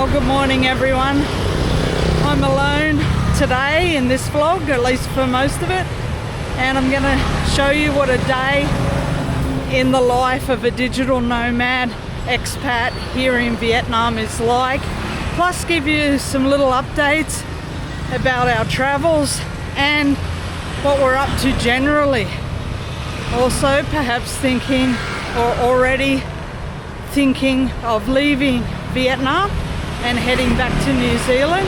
Well, good morning everyone. I'm alone today in this vlog, at least for most of it, and I'm going to show you what a day in the life of a digital nomad expat here in Vietnam is like, plus give you some little updates about our travels and what we're up to generally. Also perhaps thinking or already thinking of leaving Vietnam and heading back to New Zealand,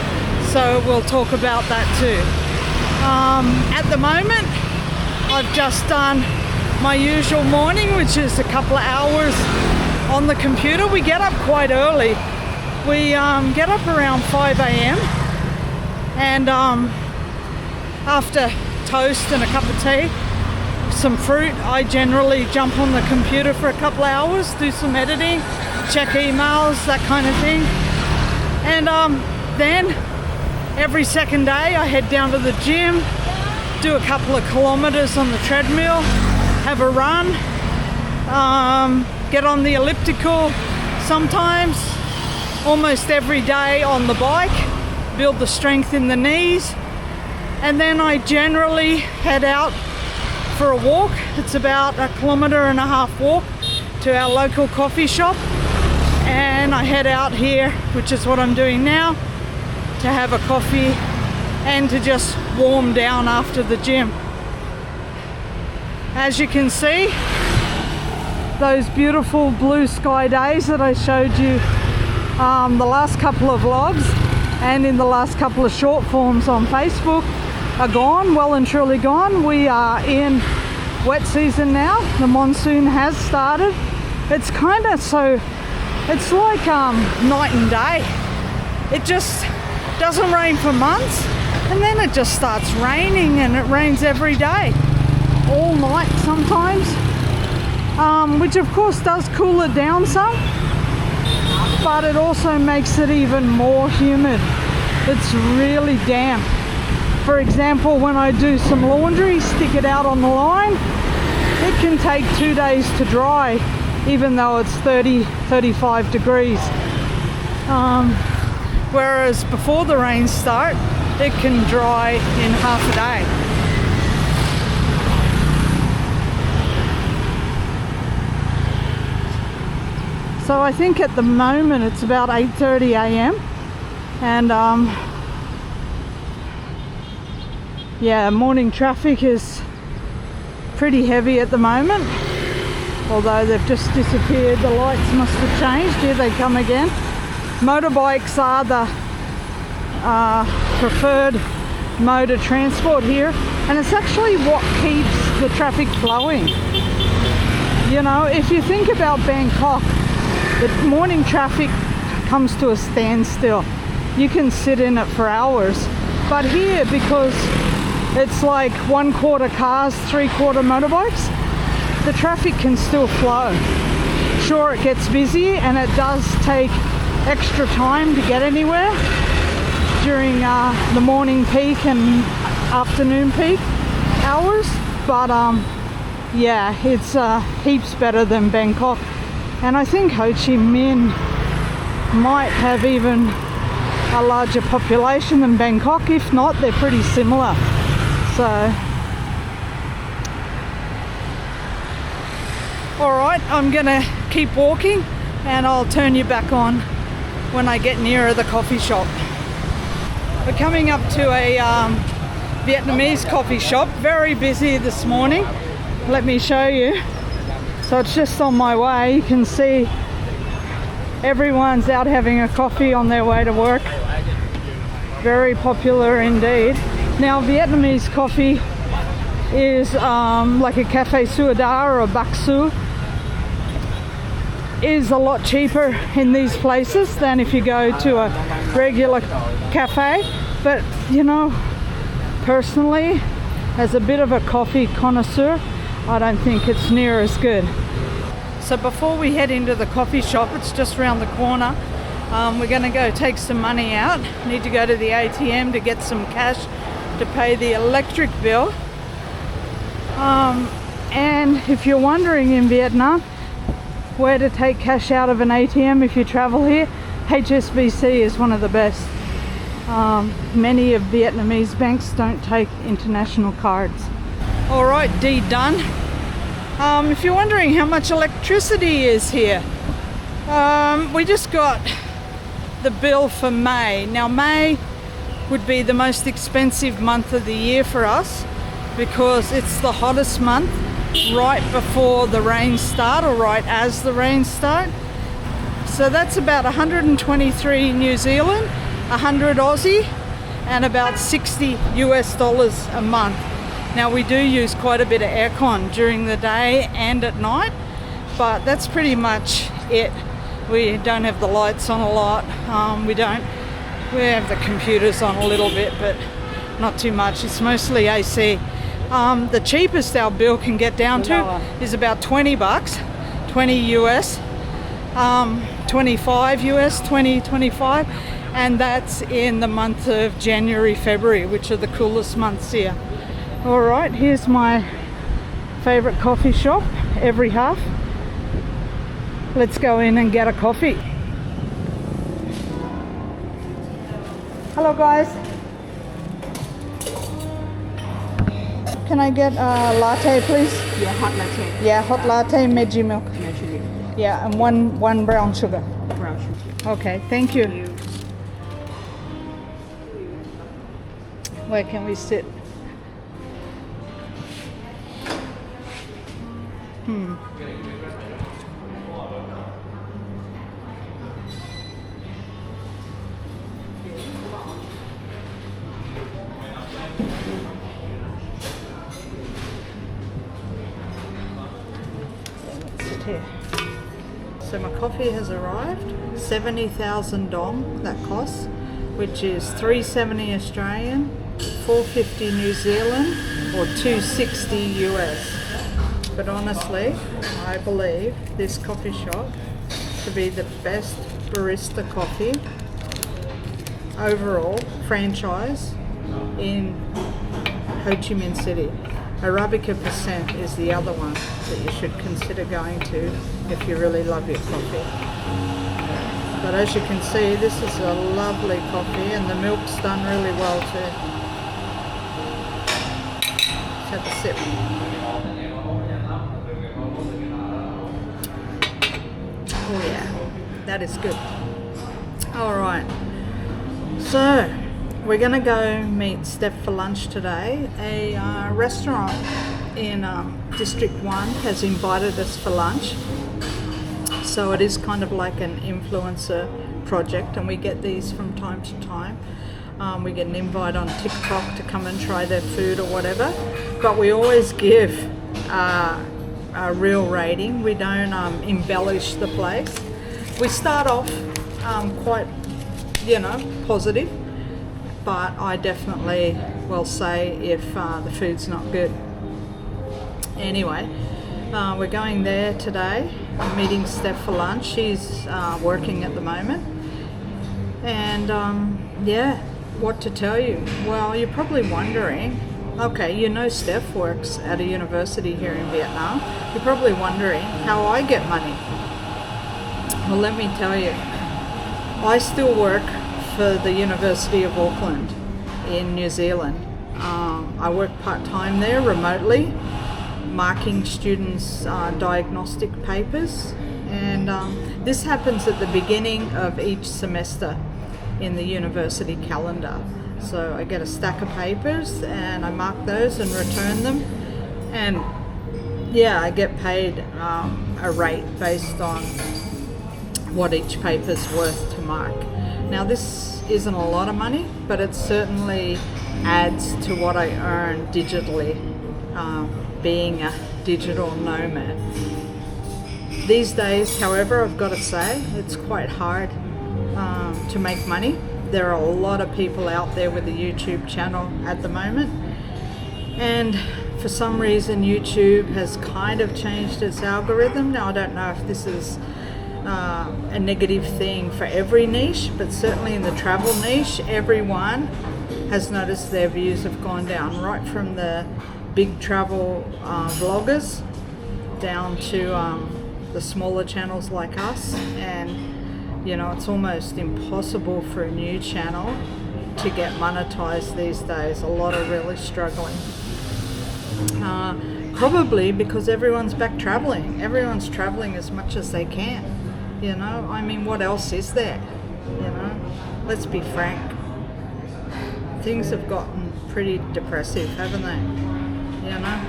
so we'll talk about that too. At the moment I've just done my usual morning, which is a couple of hours on the computer. We get up quite early. We get up around 5 a.m. and after toast and a cup of tea, some fruit, I generally jump on the computer for a couple of hours, do some editing, check emails, that kind of thing. And then every second day I head down to the gym, do a couple of kilometers on the treadmill, have a run, get on the elliptical sometimes, almost every day on the bike, build the strength in the knees, and then I generally head out for a walk. It's about a 1.5 kilometer walk to our local coffee shop, and I head out here, which is what I'm doing now, to have a coffee and to just warm down after the gym. As you can see, those beautiful blue sky days that I showed you the last couple of vlogs and in the last couple of short forms on Facebook are gone, well and truly gone. We are in wet season now. The monsoon has started. It's kind of it's like night and day. It just doesn't rain for months, and then it just starts raining, and it rains every day, all night sometimes, which of course does cool it down some, but it also makes it even more humid. It's really damp. For example, when I do some laundry, stick it out on the line, it can take 2 days to dry, even though it's 35 degrees. Whereas before the rains start, it can dry in half a day. So I think at the moment it's about 8:30 a.m. and yeah, morning traffic is pretty heavy at the moment, although they've just disappeared. The lights must have changed. Here they come again. Motorbikes are the preferred mode of transport here, and it's actually what keeps the traffic flowing. You know, if you think about Bangkok, the morning traffic comes to a standstill. You can sit in it for hours, but here, because it's like 1/4 cars, 3/4 motorbikes, the traffic can still flow. Sure, it gets busy and it does take extra time to get anywhere during the morning peak and afternoon peak hours, but yeah, it's heaps better than Bangkok. And I think Ho Chi Minh might have even a larger population than Bangkok. If not, they're pretty similar. So, alright, I'm gonna keep walking and I'll turn you back on when I get nearer the coffee shop. We're coming up to a Vietnamese coffee shop, very busy this morning. Let me show you. So it's just on my way. You can see everyone's out having a coffee on their way to work. Very popular indeed. Now, Vietnamese coffee is like a cafe suada or a bak su, is a lot cheaper in these places than if you go to a regular cafe. But you know, personally, as a bit of a coffee connoisseur, I don't think it's near as good. So before we head into the coffee shop, it's just around the corner. We're going to go take some money out. Need to go to the ATM to get some cash to pay the electric bill. And if you're wondering in Vietnam where to take cash out of an ATM if you travel here, HSBC is one of the best. Many of Vietnamese banks don't take international cards. All right, D done. If you're wondering how much electricity is here, we just got the bill for May. Now May would be the most expensive month of the year for us because it's the hottest month right before the rains start or right as the rains start. So that's about 123 New Zealand, 100 Aussie, and about 60 US dollars a month. Now we do use quite a bit of aircon during the day and at night, but that's pretty much it. We don't have the lights on a lot. We have the computers on a little bit, but not too much. It's mostly AC. The cheapest our bill can get down to is about 20 bucks, 20 US, 25 US, 20, 25, and that's in the month of January, February, which are the coolest months here. All right, here's my favorite coffee shop, every half. Let's go in and get a coffee. Hello guys. Can I get a latte, please? Yeah, hot latte. Yeah, hot latte, Meiji milk. Measure it. Yeah, and one brown sugar. Brown sugar. Okay, thank you. Where can we sit? Here. So my coffee has arrived. 70,000 dong that costs, which is $370 Australian, $450 New Zealand, or $260 US. But honestly, I believe this coffee shop to be the best barista coffee overall franchise in Ho Chi Minh City. Arabica Percent is the other one that you should consider going to if you really love your coffee. But as you can see, this is a lovely coffee and the milk's done really well too. Let's have a sip. Oh yeah, that is good. Alright, so we're going to go meet Steph for lunch today. A restaurant in District 1 has invited us for lunch. So it is kind of like an influencer project, and we get these from time to time. We get an invite on TikTok to come and try their food or whatever. But we always give a real rating. We don't embellish the place. We start off quite, positive. But I definitely will say if the food's not good. Anyway, we're going there today. I'm meeting Steph for lunch. She's working at the moment. And yeah, what to tell you? Well, you're probably wondering, okay, Steph works at a university here in Vietnam. You're probably wondering how I get money. Well, let me tell you, I still work for the University of Auckland in New Zealand. I work part-time there remotely, marking students' diagnostic papers, and this happens at the beginning of each semester in the university calendar. So I get a stack of papers and I mark those and return them, and yeah, I get paid a rate based on what each paper's worth to mark. Now this isn't a lot of money, but it certainly adds to what I earn digitally, being a digital nomad. These days, however, I've got to say, it's quite hard to make money. There are a lot of people out there with a YouTube channel at the moment, and for some reason YouTube has kind of changed its algorithm. Now I don't know if this is a negative thing for every niche, but certainly in the travel niche, everyone has noticed their views have gone down, right from the big travel vloggers down to the smaller channels like us. And You know, it's almost impossible for a new channel to get monetized these days. A lot are really struggling. Probably because everyone's back traveling. Everyone's traveling as much as they can. You know, I mean, what else is there? You know, let's be frank. Things have gotten pretty depressive, haven't they? You know?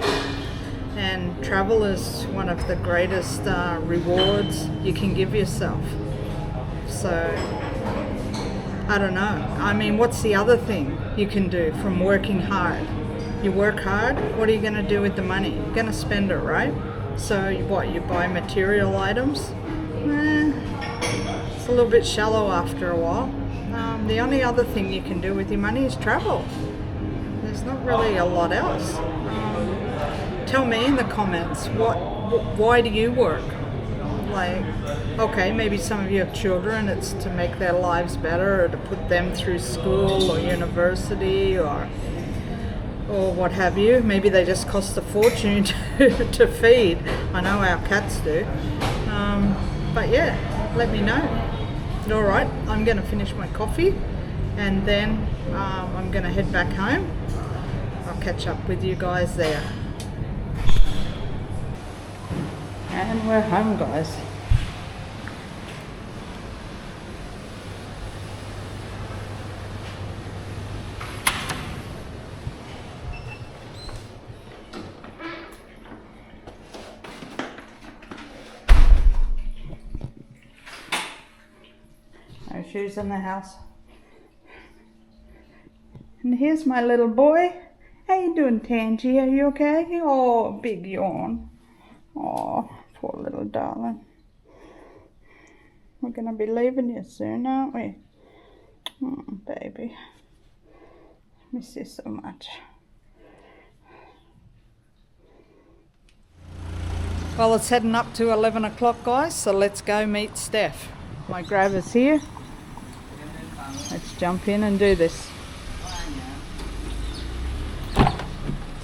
And travel is one of the greatest rewards you can give yourself. So, I don't know. I mean, what's the other thing you can do from working hard? You work hard, what are you going to do with the money? You're going to spend it, right? So, what, you buy material items? It's a little bit shallow after a while. The only other thing you can do with your money is travel. There's not really a lot else. Tell me in the comments, why do you work? Like, okay, maybe some of you have children, it's to make their lives better or to put them through school or university or what have you. Maybe they just cost a fortune to feed. I know our cats do. But yeah, let me know. All right, I'm going to finish my coffee and then I'm going to head back home. I'll catch up with you guys there. And we're home, guys. No shoes in the house. And here's my little boy. How you doing, Tangy? Are you okay? Oh, big yawn. Oh, poor little darling. We're gonna be leaving you soon, aren't we? Oh, baby. Miss you so much. Well, it's heading up to 11 o'clock, guys, so let's go meet Steph. My grabber's here. Let's jump in and do this.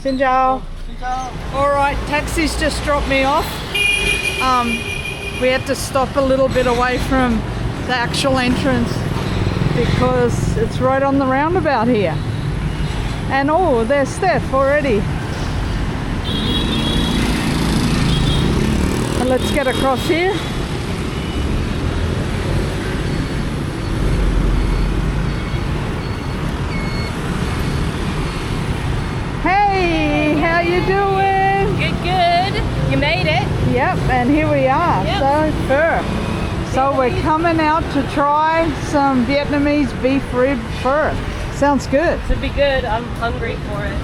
Xin chào. Alright, taxi's just dropped me off. We had to stop a little bit away from the actual entrance because it's right on the roundabout here. And oh, there's Steph already. And let's get across here. Hey, how you doing? Good, good. You made it. Yep, and here we are. Yep. So pho. So we're coming out to try some Vietnamese beef rib pho. Sounds good. Should be good. I'm hungry for it.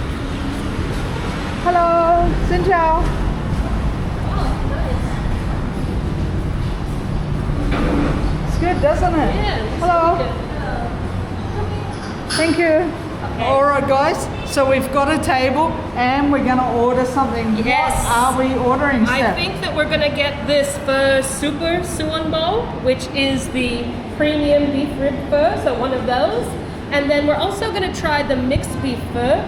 Hello, xin chào. Oh, nice. It's good, doesn't it? Yeah. Hello. Thank you. Okay. All right, guys. So we've got a table and we're going to order something. Yes. What are we ordering, I Steph? think that we're gonna get this pho super suan bowl, which is the premium beef rib pho, so one of those. And then we're also gonna try the mixed beef pho.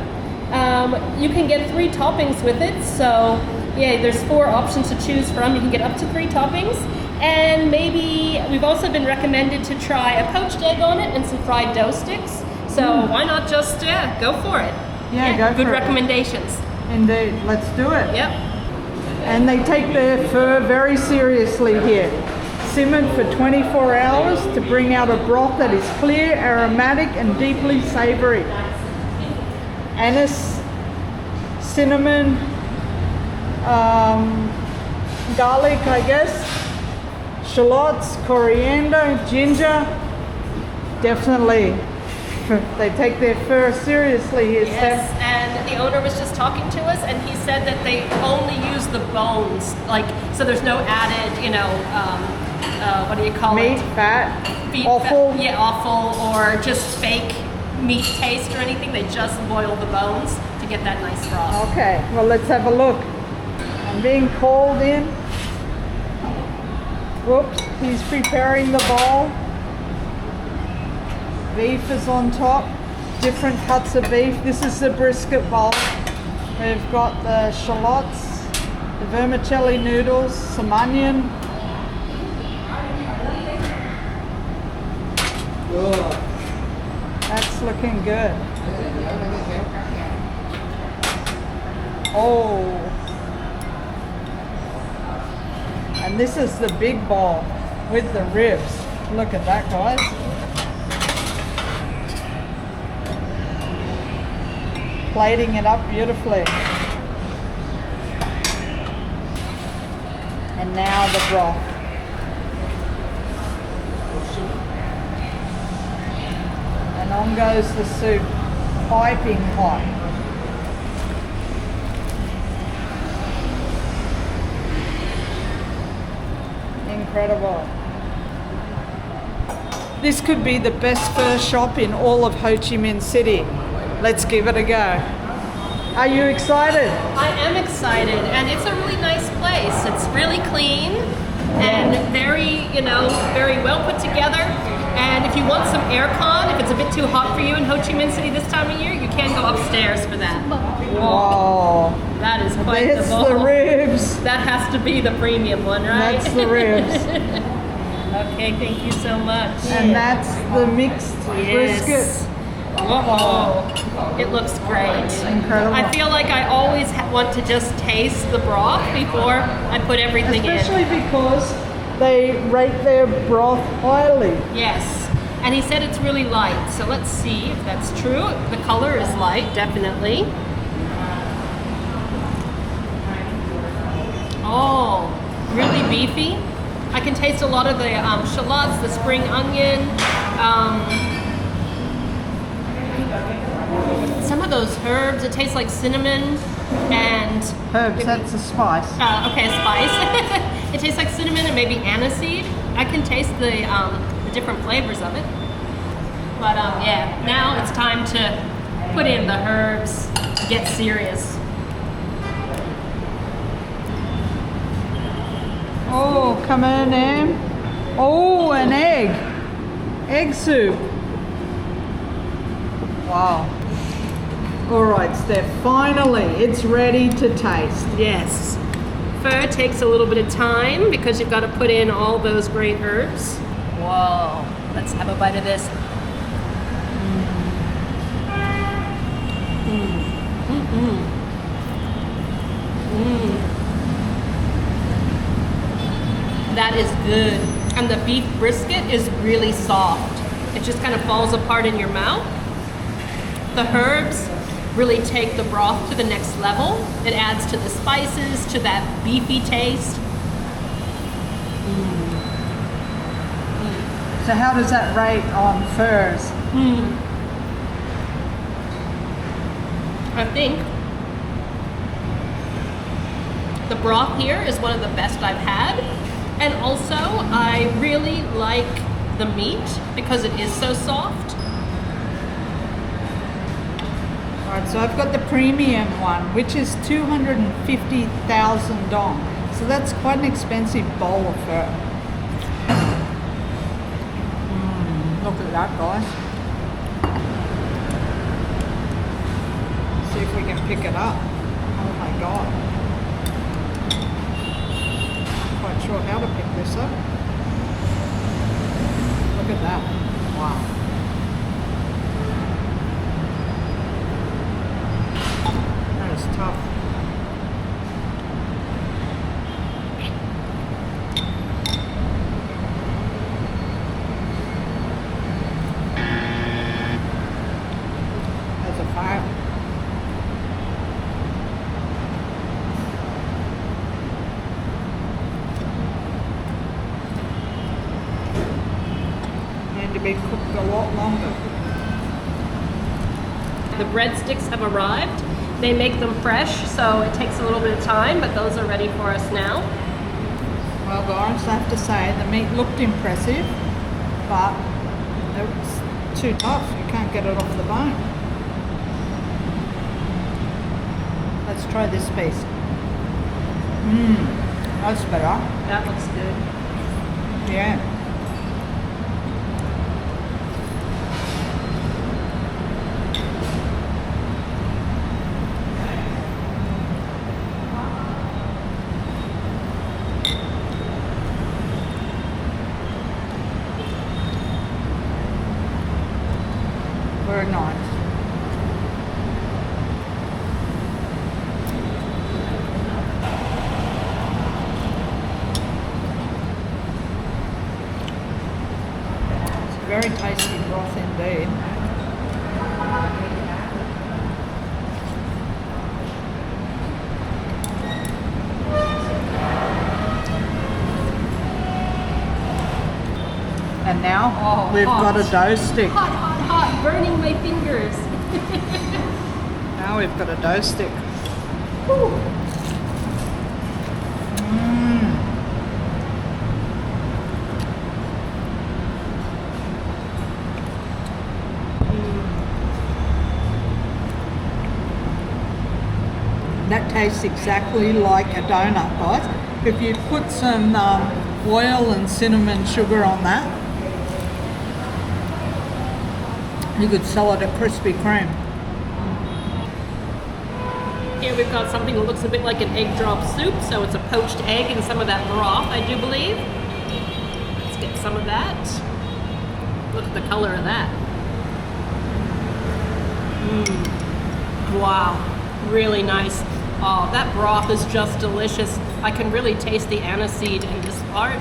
You can get 3 toppings with it, so yeah, there's 4 options to choose from. You can get up to 3 toppings. And maybe we've also been recommended to try a poached egg on it and some fried dough sticks. So why not just, go for it. Yeah, go good for it. recommendations. Indeed, let's do it. Yep. And they take their pho very seriously here. Simmered for 24 hours to bring out a broth that is clear, aromatic, and deeply savory. Anise, cinnamon, garlic, I guess, shallots, coriander, ginger. Definitely. They take their pho seriously here, Yes, Steph. and the owner was just talking to us, and he said that they only use the bones, like, so there's no added, what do you call Meat, it? fat, Beef, offal. Yeah, offal, or just fake meat taste or anything. They just boil the bones to get that nice broth. Okay, well, let's have a look. I'm being called in. Whoops, he's preparing the bowl. Beef is on top, different cuts of beef. This is the brisket bowl. We've got the shallots, the vermicelli noodles, some onion, Good. That's looking good. Oh. And this is the big bowl with the ribs. Look at that, guys. Plating it up beautifully. And now the broth. And on goes the soup, piping hot. Incredible. This could be the best pho shop in all of Ho Chi Minh City. Let's give it a go. Are you excited? I am excited, and it's a really nice place. It's really clean and very, very well put together. And if you want some aircon, if it's a bit too hot for you in Ho Chi Minh City this time of year, you can go upstairs for that. Wow. That is quite That's the bowl. the ribs. That has to be the premium one, right? That's the ribs. Okay, thank you so much. And that's the mixed brisket. Oh, it looks great. Incredible. I feel like I always want to just taste the broth before I put everything Especially in. because they rate their broth highly. Yes. And he said it's really light, so let's see if that's true. The color is light, definitely. Oh, really beefy. I can taste a lot of the shallots, the spring onion, some of those herbs. It tastes like cinnamon and... Herbs, that's a spice. Okay, a spice. It tastes like cinnamon and maybe aniseed. I can taste the different flavors of it. But yeah, now it's time to put in the herbs, get serious. Oh, come on, Em. Oh, an egg. Egg soup. Wow. All right, Steph, finally, it's ready to taste. Yes. Pho takes a little bit of time because you've got to put in all those great herbs. Whoa. Let's have a bite of this. That is good. And the beef brisket is really soft. It just kind of falls apart in your mouth. The herbs really take the broth to the next level. It adds to the spices, to that beefy taste. So how does that rate on furs? I think the broth here is one of the best I've had. And also, I really like the meat because it is so soft. All right, so I've got the premium one, which is 250,000 dong. So that's quite an expensive bowl of pho. Look at that, guys. See if we can pick it up. Oh my God. Quite sure how to pick this up. Look at that. Wow. That is tough. That's a fire. To be cooked a lot longer. The breadsticks have arrived. They make them fresh, so it takes a little bit of time, but those are ready for us now. Well, guys, I have to say the meat looked impressive, but it was too tough. You can't get it off the bone. Let's try this piece. That's better. That looks good. Yeah. Very nice. It's a very tasty broth indeed. And now we've got a dough stick. Hot, hot, hot, burning my fingers. Now we've got a dough stick. Whew. That tastes exactly like a donut, guys. If you put some oil and cinnamon sugar on that, you could sell it at Krispy Kreme. Here we've got something that looks a bit like an egg drop soup, so it's a poached egg and some of that broth, I do believe. Let's get some of that. Look at the color of that. Wow, really nice. Oh, that broth is just delicious. I can really taste the aniseed in this part.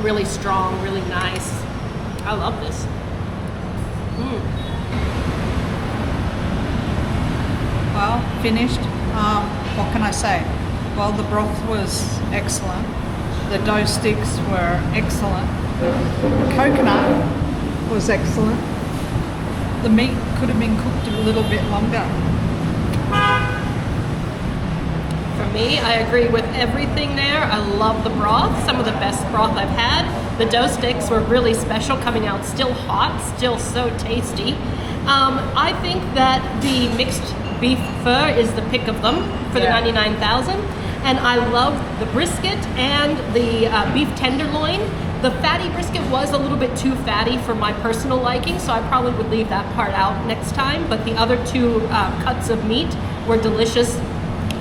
Really strong, really nice. I love this. Well, finished. What can I say? Well, the broth was excellent. The dough sticks were excellent. The coconut was excellent. The meat could have been cooked a little bit longer. For me, I agree with everything there. I love the broth, some of the best broth I've had. The dough sticks were really special, coming out still hot, still so tasty. I think that the mixed beef fur is the pick of them for the 99,000. And I love the brisket and the beef tenderloin. The fatty brisket was a little bit too fatty for my personal liking, so I probably would leave that part out next time. But the other two cuts of meat were delicious,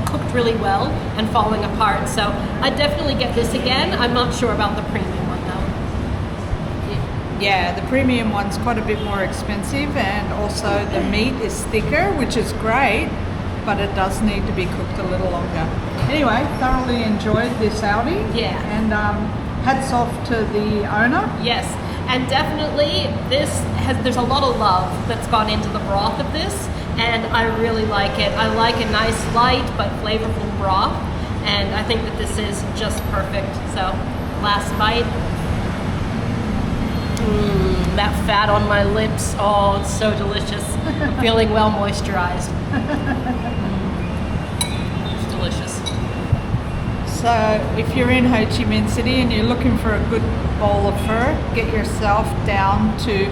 cooked really well, and falling apart. So I definitely get this again. I'm not sure about the premium one though. Yeah, the premium one's quite a bit more expensive, and also the meat is thicker, which is great, but it does need to be cooked a little longer. Anyway, thoroughly enjoyed this outing. Yeah. And hats off to the owner. Yes, and definitely there's a lot of love that's gone into the broth of this, and I really like it. I like a nice light but flavorful broth, and I think that this is just perfect. So, last bite. That fat on my lips, oh, it's so delicious. I'm feeling well moisturized. It's delicious. So if you're in Ho Chi Minh City and you're looking for a good bowl of pho, get yourself down to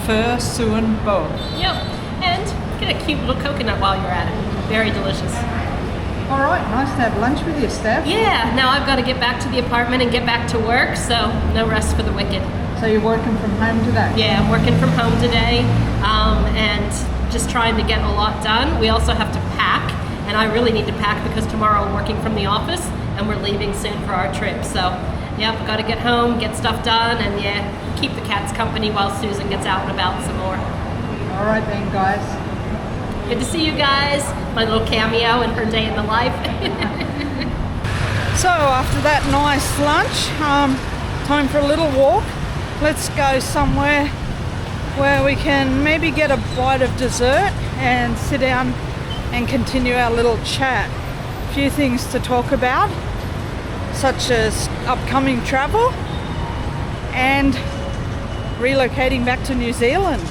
Pho Suan Bo. Yep, and get a cute little coconut while you're at it. Very delicious. All right, nice to have lunch with you, Steph. Yeah, now I've got to get back to the apartment and get back to work, so no rest for the wicked. So you're working from home today? Yeah, I'm working from home today, and just trying to get a lot done. We also have to pack, and I really need to pack because tomorrow I'm working from the office, and we're leaving soon for our trip. So, yep, got to get home, get stuff done, and yeah, keep the cats company while Susan gets out and about some more. All right then, guys. Good to see you guys. My little cameo in her day in the life. So after that nice lunch, time for a little walk. Let's go somewhere where we can maybe get a bite of dessert and sit down and continue our little chat. A few things to talk about, such as upcoming travel and relocating back to New Zealand.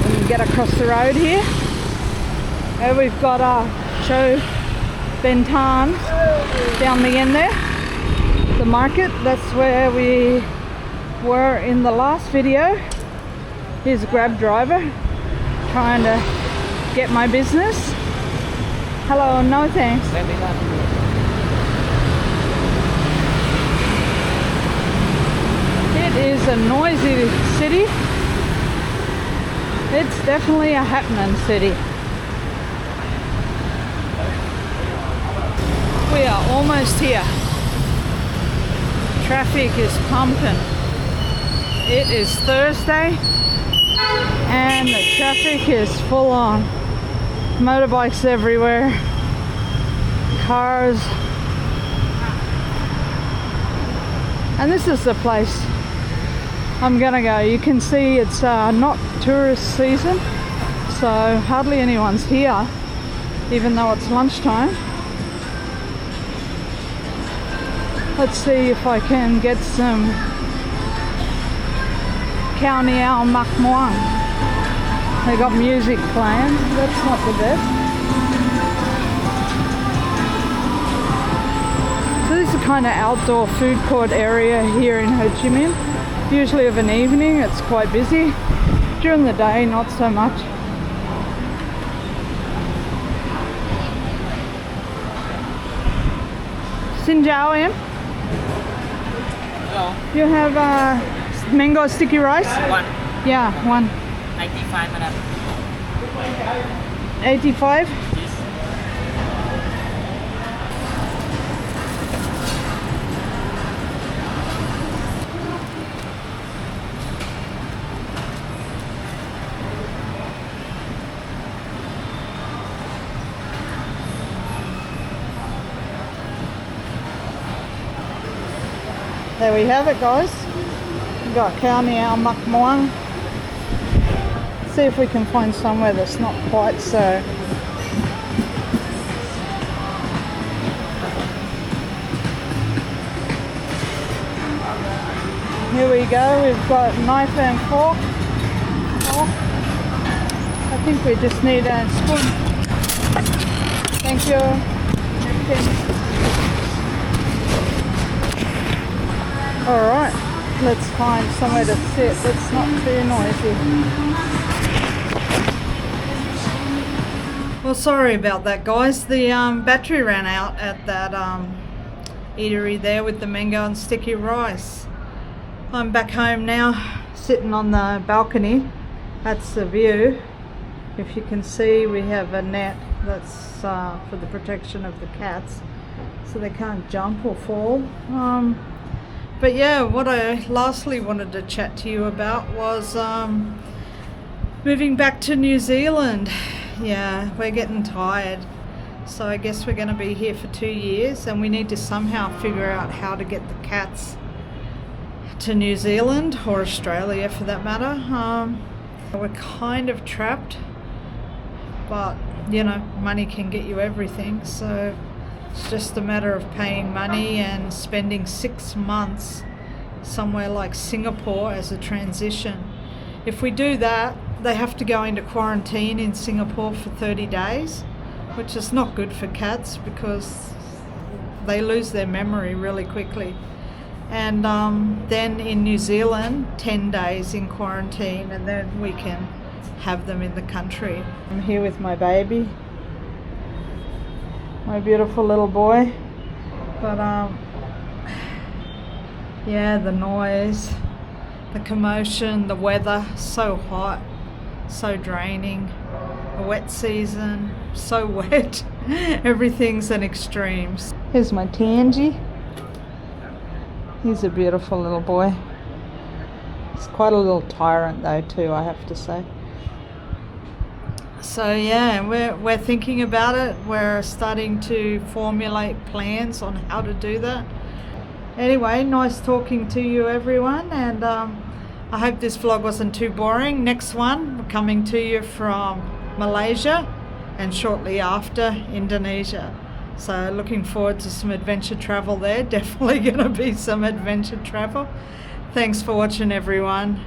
We can get across the road here. There we've got Cho Bentan down the end there. The market, that's where we were in the last video. Here's a Grab driver trying to get my business. Hello, no thanks. It is a noisy city. It's definitely a happening city. We are almost here. Traffic is pumping. It is Thursday and the traffic is full on. Motorbikes everywhere. Cars. And this is the place I'm gonna go. You can see it's not tourist season, so hardly anyone's here, even though it's lunchtime. Let's see if I can get some Khao Niao Mak Muang. They got music playing. That's not the best. So this is a kind of outdoor food court area here in Ho Chi Minh. Usually of an evening it's quite busy. During the day not so much. Xin chào em. Hello. You have mango sticky rice? One. Yeah, one. 95 madam. 85? Yes. There we have it, guys. We've got Khao Niao Mak Muang. See if we can find somewhere that's not quite so. Here we go. We've got knife and fork. Oh, I think we just need a spoon. Thank you. Okay. Alright, let's find somewhere to sit that's not too noisy. Well, sorry about that, guys. The battery ran out at that eatery there with the mango and sticky rice. I'm back home now, sitting on the balcony. That's the view. If you can see, we have a net that's for the protection of the cats, so they can't jump or fall. But yeah, what I lastly wanted to chat to you about was moving back to New Zealand. Yeah, we're getting tired. So I guess we're going to be here for 2 years, and we need to somehow figure out how to get the cats to New Zealand, or Australia for that matter. We're kind of trapped, but you know, money can get you everything. So it's just a matter of paying money and spending 6 months somewhere like Singapore as a transition. If we do that, they have to go into quarantine in Singapore for 30 days, which is not good for cats because they lose their memory really quickly. And then in New Zealand, 10 days in quarantine, and then we can have them in the country. I'm here with my baby. My beautiful little boy. But yeah, the noise, the commotion, the weather, so hot, so draining. A wet season, so wet. Everything's an extreme. Here's my Tangy. He's a beautiful little boy. He's quite a little tyrant though too, I have to say. So yeah, we're thinking about it. We're starting to formulate plans on how to do that. Anyway, nice talking to you everyone, and I hope this vlog wasn't too boring. Next one, we're coming to you from Malaysia and shortly after Indonesia. So looking forward to some adventure travel there. Definitely going to be some adventure travel. Thanks for watching everyone.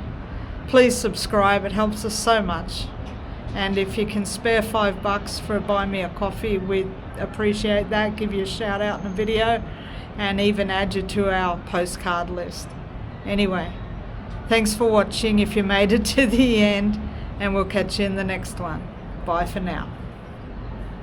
Please subscribe, it helps us so much. And if you can spare $5 for a buy me a coffee, we'd appreciate that. Give you a shout out in a video and even add you to our postcard list. Anyway, thanks for watching if you made it to the end, and we'll catch you in the next one. Bye for now.